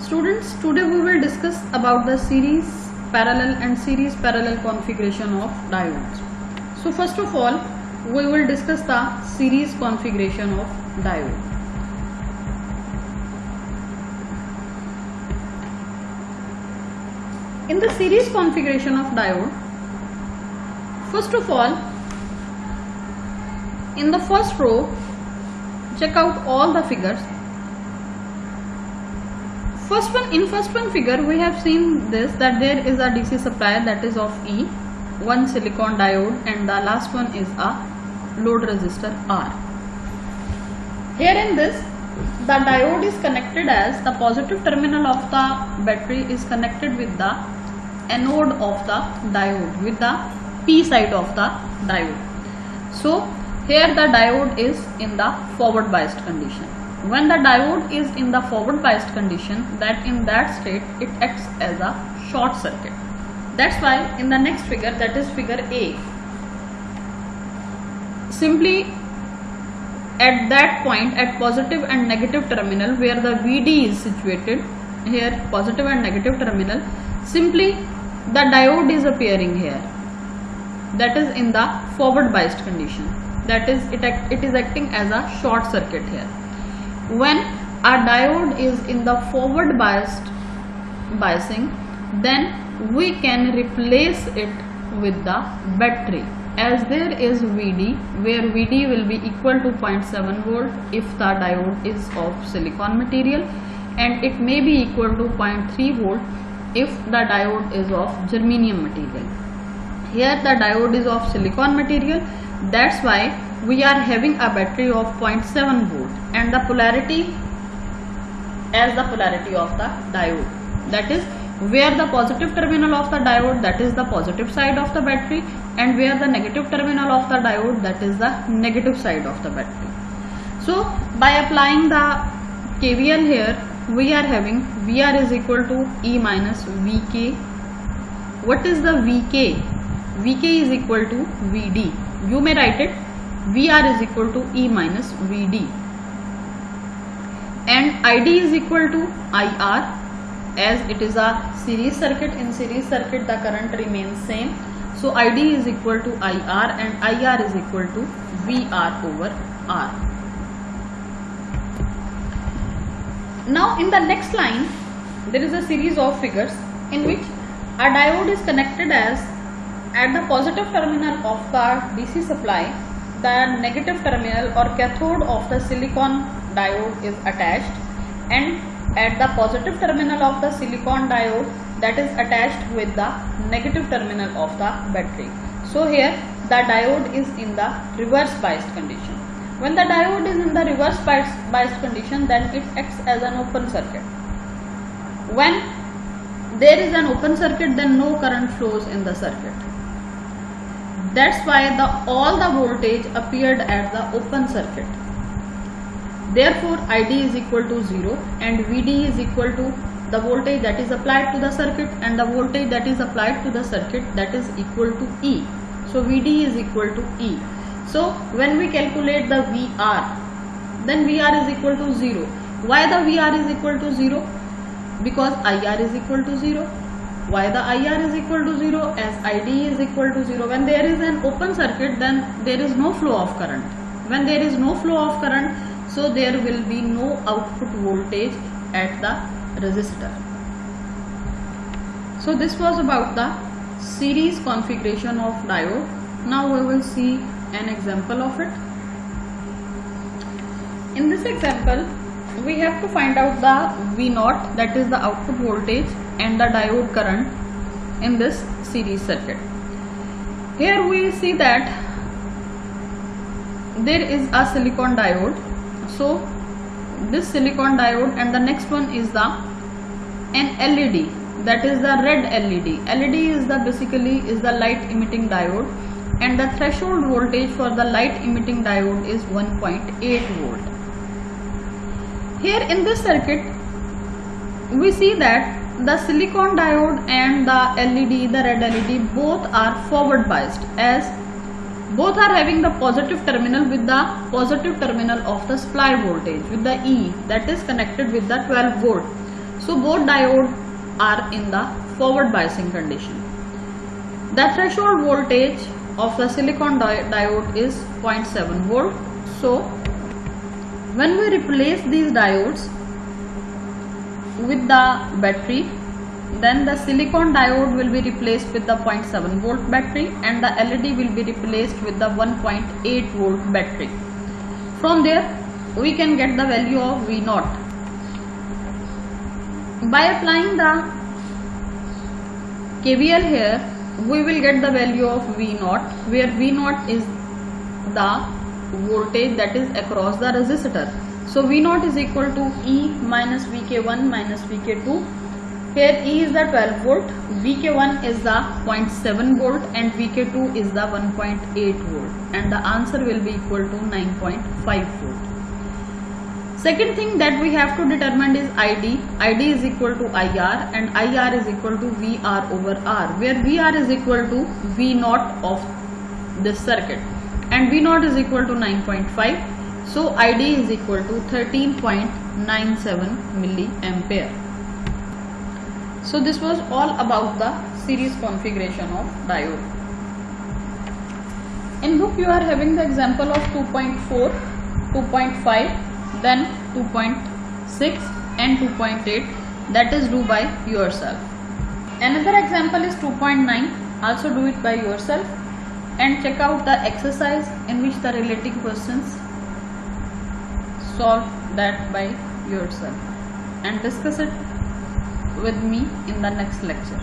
Students, today we will discuss about the series parallel and series parallel configuration of diodes. So first of all, we will discuss the series configuration of diode. In the series configuration of diode, first of all, in the first row, check out all the figures. In first one figure we have seen this, that there is a DC supply that is of E, one silicon diode, and the last one is a load resistor R. Here in this, the diode is connected as the positive terminal of the battery is connected with the anode of the diode, with the P side of the diode. So here the diode is in the forward biased condition. When the diode is in the forward biased condition, that in that state it acts as a short circuit. That's why in the next figure, that is figure A, simply at that point at positive and negative terminal where the VD is situated, here positive and negative terminal, simply the diode is appearing here, that is in the forward biased condition, that is it is acting as a short circuit here. When a diode is in the forward biasing, then we can replace it with the battery, as there is VD, where VD will be equal to 0.7 volt if the diode is of silicon material, and it may be equal to 0.3 volt if the diode is of germanium material. Here the diode is of silicon material, that's why we are having a battery of 0.7 volt, and the polarity as the polarity of the diode, that is where the positive terminal of the diode, that is the positive side of the battery, and where the negative terminal of the diode, that is the negative side of the battery. So by applying the KVL here, we are having VR is equal to E minus VK. What is the VK? VK is equal to VD. You may write it VR is equal to E minus VD, and ID is equal to IR, as it is a series circuit. In series circuit the current remains same, so ID is equal to IR and IR is equal to VR over R. Now in the next line there is a series of figures in which a diode is connected as at the positive terminal of the DC supply, the negative terminal or cathode of the silicon diode is attached, and at the positive terminal of the silicon diode, that is attached with the negative terminal of the battery. So here the diode is in the reverse biased condition. When the diode is in the reverse biased condition, then it acts as an open circuit. When there is an open circuit, then no current flows in the circuit. That's why all the voltage appeared at the open circuit. Therefore ID is equal to 0 and VD is equal to the voltage that is applied to the circuit, and the voltage that is applied to the circuit, that is equal to E. So VD is equal to E. So when we calculate the VR, then VR is equal to 0. Why the VR is equal to 0? Because IR is equal to 0. Why the IR is equal to 0? As ID is equal to 0. When there is an open circuit, then there is no flow of current. When there is no flow of current, so there will be no output voltage at the resistor. So this was about the series configuration of diode. Now we will see an example of it. In this example, we have to find out the V0, that is the output voltage, and the diode current in this series circuit. Here we see that there is a silicon diode. So this silicon diode, and the next one is an LED, that is the red LED. LED is basically the light emitting diode, and the threshold voltage for the light emitting diode is 1.8 volt. Here in this circuit we see that the silicon diode and the LED, the red LED, both are forward biased, as both are having the positive terminal with the positive terminal of the supply voltage with the E, that is connected with the 12 volt. So both diodes are in the forward biasing condition. The threshold voltage of the silicon diode is 0.7 volt. So when we replace these diodes with the battery, then the silicon diode will be replaced with the 0.7 volt battery and the LED will be replaced with the 1.8 volt battery. From there we can get the value of V0. By applying the KVL here, we will get the value of V0, where V0 is the voltage that is across the resistor. So V0 is equal to E minus VK1 minus VK2. Here E is the 12 volt, VK1 is the 0.7 volt and VK2 is the 1.8 volt, and the answer will be equal to 9.5 volt. Second thing that we have to determine is ID. ID is equal to IR and IR is equal to VR over R, where VR is equal to V0 of this circuit and V0 is equal to 9.5. So ID is equal to 13.97 milliampere. So this was all about the series configuration of diode. In book you are having the example of 2.4, 2.5, then 2.6 and 2.8, that is do by yourself. Another example is 2.9, also do it by yourself and check out the exercise in which the related questions, solve that by yourself and discuss it with me in the next lecture.